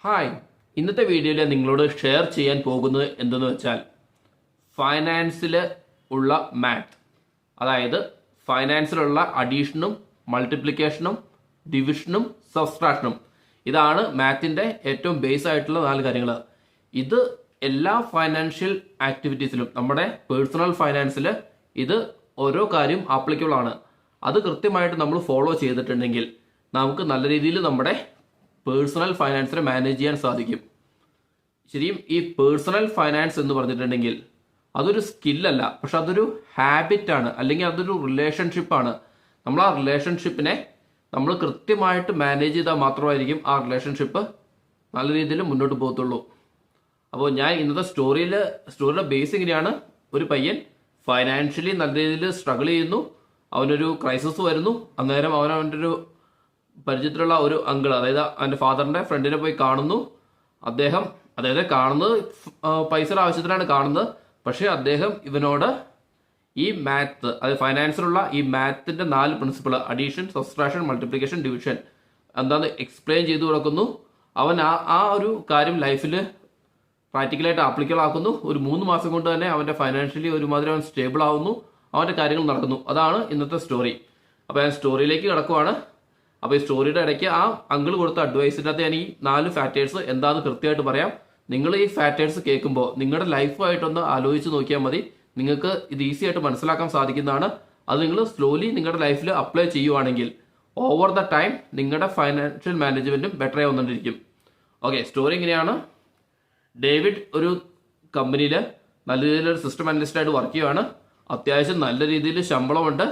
Hi, ഇന്നത്തെ വീഡിയോയിൽ നിങ്ങളോട് ഷെയർ ചെയ്യാൻ പോകുന്നത് എന്തെന്ന് വെച്ചാൽ ഫൈനാൻസിൽ ഉള്ള മാത്ത്, അതായത് ഫൈനാൻസിലുള്ള അഡീഷനും മൾട്ടിപ്ലിക്കേഷനും ഡിവിഷനും സബ്സ്ട്രാക്ഷനും. ഇതാണ് മാത്തിൻ്റെ ഏറ്റവും ബേസ് ആയിട്ടുള്ള 4 കാര്യങ്ങൾ. ഇത് എല്ലാ ഫൈനാൻഷ്യൽ ആക്ടിവിറ്റീസിലും, നമ്മുടെ പേഴ്സണൽ ഫൈനാൻസിൽ ഇത് ഓരോ കാര്യം ആപ്ലിക്കബിൾ ആണ്. അത് കൃത്യമായിട്ട് നമ്മൾ ഫോളോ ചെയ്തിട്ടുണ്ടെങ്കിൽ നമുക്ക് നല്ല രീതിയിൽ നമ്മുടെ പേഴ്സണൽ ഫൈനാൻസിനെ മാനേജ് ചെയ്യാൻ സാധിക്കും. ശരിയും ഈ പേഴ്സണൽ ഫൈനാൻസ് എന്ന് പറഞ്ഞിട്ടുണ്ടെങ്കിൽ അതൊരു സ്കില്ലല്ല, പക്ഷെ അതൊരു ഹാബിറ്റാണ്, അല്ലെങ്കിൽ അതൊരു റിലേഷൻഷിപ്പാണ്. നമ്മൾ ആ റിലേഷൻഷിപ്പിനെ നമ്മൾ കൃത്യമായിട്ട് മാനേജ് ചെയ്താൽ മാത്രമായിരിക്കും ആ റിലേഷൻഷിപ്പ് നല്ല രീതിയിൽ മുന്നോട്ട് പോകത്തുള്ളൂ. അപ്പോൾ ഞാൻ ഇന്നത്തെ സ്റ്റോറിയുടെ ബേസ് ഇങ്ങനെയാണ്. ഒരു പയ്യൻ ഫൈനാൻഷ്യലി നല്ല രീതിയിൽ സ്ട്രഗിൾ ചെയ്യുന്നു, അവനൊരു ക്രൈസിസ് വരുന്നു. അന്നേരം അവൻ്റെ ഒരു പരിചയത്തിലുള്ള ഒരു അങ്കിൾ, അതായത് അവൻ്റെ ഫാദറിൻ്റെ ഫ്രണ്ടിനെ പോയി കാണുന്നു. അദ്ദേഹത്തെ കാണുന്നത് പൈസയുടെ ആവശ്യത്തിനാണ് കാണുന്നത്. പക്ഷേ അദ്ദേഹം ഇവനോട് ഈ മാത്ത്, അതായത് ഫൈനാൻസിലുള്ള ഈ മാത്തിൻ്റെ 4 principle, addition, subtraction, multiplication, division എന്താണെന്ന് എക്സ്പ്ലെയിൻ ചെയ്തു കൊടുക്കുന്നു. അവൻ ആ ഒരു കാര്യം ലൈഫിൽ പ്രാക്ടിക്കലായിട്ട് ആപ്ലിക്കബിൾ ആക്കുന്നു. ഒരു 3 മാസം കൊണ്ട് തന്നെ അവൻ്റെ ഫൈനാൻഷ്യലി ഒരുമാതിരി അവൻ സ്റ്റേബിൾ ആവുന്നു, അവൻ്റെ കാര്യങ്ങൾ നടക്കുന്നു. അതാണ് ഇന്നത്തെ സ്റ്റോറി. അപ്പോൾ ഞാൻ സ്റ്റോറിയിലേക്ക് കിടക്കുവാണ്. അപ്പോൾ ഈ സ്റ്റോറിയുടെ ഇടയ്ക്ക് ആ അങ്കിൾ കൊടുത്ത അഡ്വൈസിൻ്റെ അകത്ത് ഞാൻ ഈ 4 ഫാക്ടേഴ്സ് എന്താണെന്ന് കൃത്യമായിട്ട് പറയാം. നിങ്ങൾ ഈ ഫാക്ടേഴ്സ് കേൾക്കുമ്പോൾ നിങ്ങളുടെ ലൈഫായിട്ടൊന്ന് ആലോചിച്ച് നോക്കിയാൽ മതി. നിങ്ങൾക്ക് ഇത് ഈസി ആയിട്ട് മനസ്സിലാക്കാൻ സാധിക്കുന്നതാണ്. അത് നിങ്ങൾ സ്ലോലി നിങ്ങളുടെ ലൈഫിൽ അപ്ലൈ ചെയ്യുവാണെങ്കിൽ ഓവർ ദ ടൈം നിങ്ങളുടെ ഫൈനാൻഷ്യൽ മാനേജ്മെൻറ്റും ബെറ്റർ ആയി വന്നിട്ടിരിക്കും. ഓക്കെ, സ്റ്റോറി ഇങ്ങനെയാണ്. ഡേവിഡ് ഒരു കമ്പനിയിൽ നല്ല രീതിയിലൊരു സിസ്റ്റം അനലിസ്റ്റായിട്ട് വർക്ക് ചെയ്യുകയാണ്. അത്യാവശ്യം നല്ല രീതിയിൽ ശമ്പളമുണ്ട്.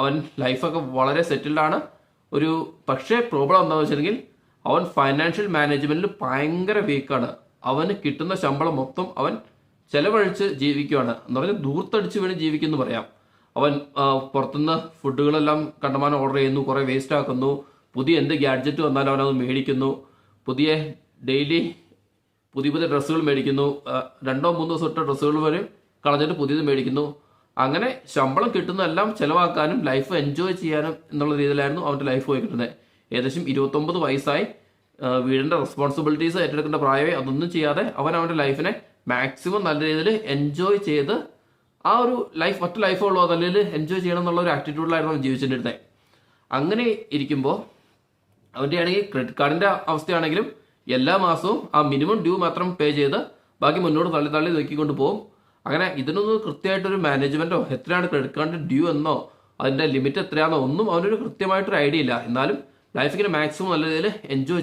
അവൻ ലൈഫൊക്കെ വളരെ സെറ്റിൽഡാണ്. പക്ഷേ പ്രോബ്ലം എന്താണെന്ന് വെച്ചിട്ടുണ്ടെങ്കിൽ അവൻ ഫൈനാൻഷ്യൽ മാനേജ്മെന്റിൽ ഭയങ്കര വീക്കാണ്. അവന് കിട്ടുന്ന ശമ്പളം മൊത്തം അവൻ ചെലവഴിച്ച് ജീവിക്കുകയാണ്. എന്ന് പറഞ്ഞാൽ ദൂർത്തടിച്ച് വേണ്ടി ജീവിക്കുന്നു പറയാം. അവൻ പുറത്തുനിന്ന് ഫുഡുകളെല്ലാം കണ്ടമാനം ഓർഡർ ചെയ്യുന്നു, കുറേ വേസ്റ്റ് ആക്കുന്നു. പുതിയ എന്ത് ഗാഡ്ജറ്റ് വന്നാലും അവനത് മേടിക്കുന്നു. ഡെയിലി പുതിയ ഡ്രസ്സുകൾ മേടിക്കുന്നു. 2-3 ദിവസം ഇട്ട ഡ്രസ്സുകൾ വരെ കളഞ്ഞിട്ട് പുതിയത് മേടിക്കുന്നു. അങ്ങനെ ശമ്പളം കിട്ടുന്നതെല്ലാം ചിലവാക്കാനും ലൈഫ് എൻജോയ് ചെയ്യാനും എന്നുള്ള രീതിയിലായിരുന്നു അവൻ്റെ ലൈഫ് പോയി കിട്ടുന്നത്. ഏകദേശം 29 വയസ്സായി. വീടിൻ്റെ റെസ്പോൺസിബിലിറ്റീസ് ഏറ്റെടുക്കേണ്ട പ്രായമായി. അതൊന്നും ചെയ്യാതെ അവൻ്റെ ലൈഫിനെ മാക്സിമം നല്ല രീതിയിൽ എൻജോയ് ചെയ്ത് ആ ഒരു ലൈഫ്, ഒറ്റ ലൈഫുള്ളൂ, നല്ല രീതിയിൽ എൻജോയ് ചെയ്യണം എന്നുള്ള ഒരു ആറ്റിറ്റ്യൂഡിലായിരുന്നു അവൻ ജീവിച്ചിരുന്നത്. അങ്ങനെ ഇരിക്കുമ്പോൾ അവൻ്റെ ആണെങ്കിൽ ക്രെഡിറ്റ് കാർഡിൻ്റെ അവസ്ഥയാണെങ്കിലും എല്ലാ മാസവും ആ മിനിമം ഡ്യൂ മാത്രം പേ ചെയ്ത് ബാക്കി മുന്നോട്ട് തള്ളി നോക്കിക്കൊണ്ട് പോകും. അങ്ങനെ ഇതിനൊന്നും കൃത്യമായിട്ടൊരു മാനേജ്മെന്റോ എത്രയാണ് ക്രെഡിറ്റ് കാർഡിന്റെ ഡ്യൂ എന്നോ അതിന്റെ ലിമിറ്റ് എത്രയാണെന്നോ ഒന്നും അവനൊരു കൃത്യമായിട്ടൊരു ഐഡിയ ഇല്ല. എന്നാലും ലൈഫിങ്ങനെ മാക്സിമം നല്ല രീതിയിൽ എൻജോയ്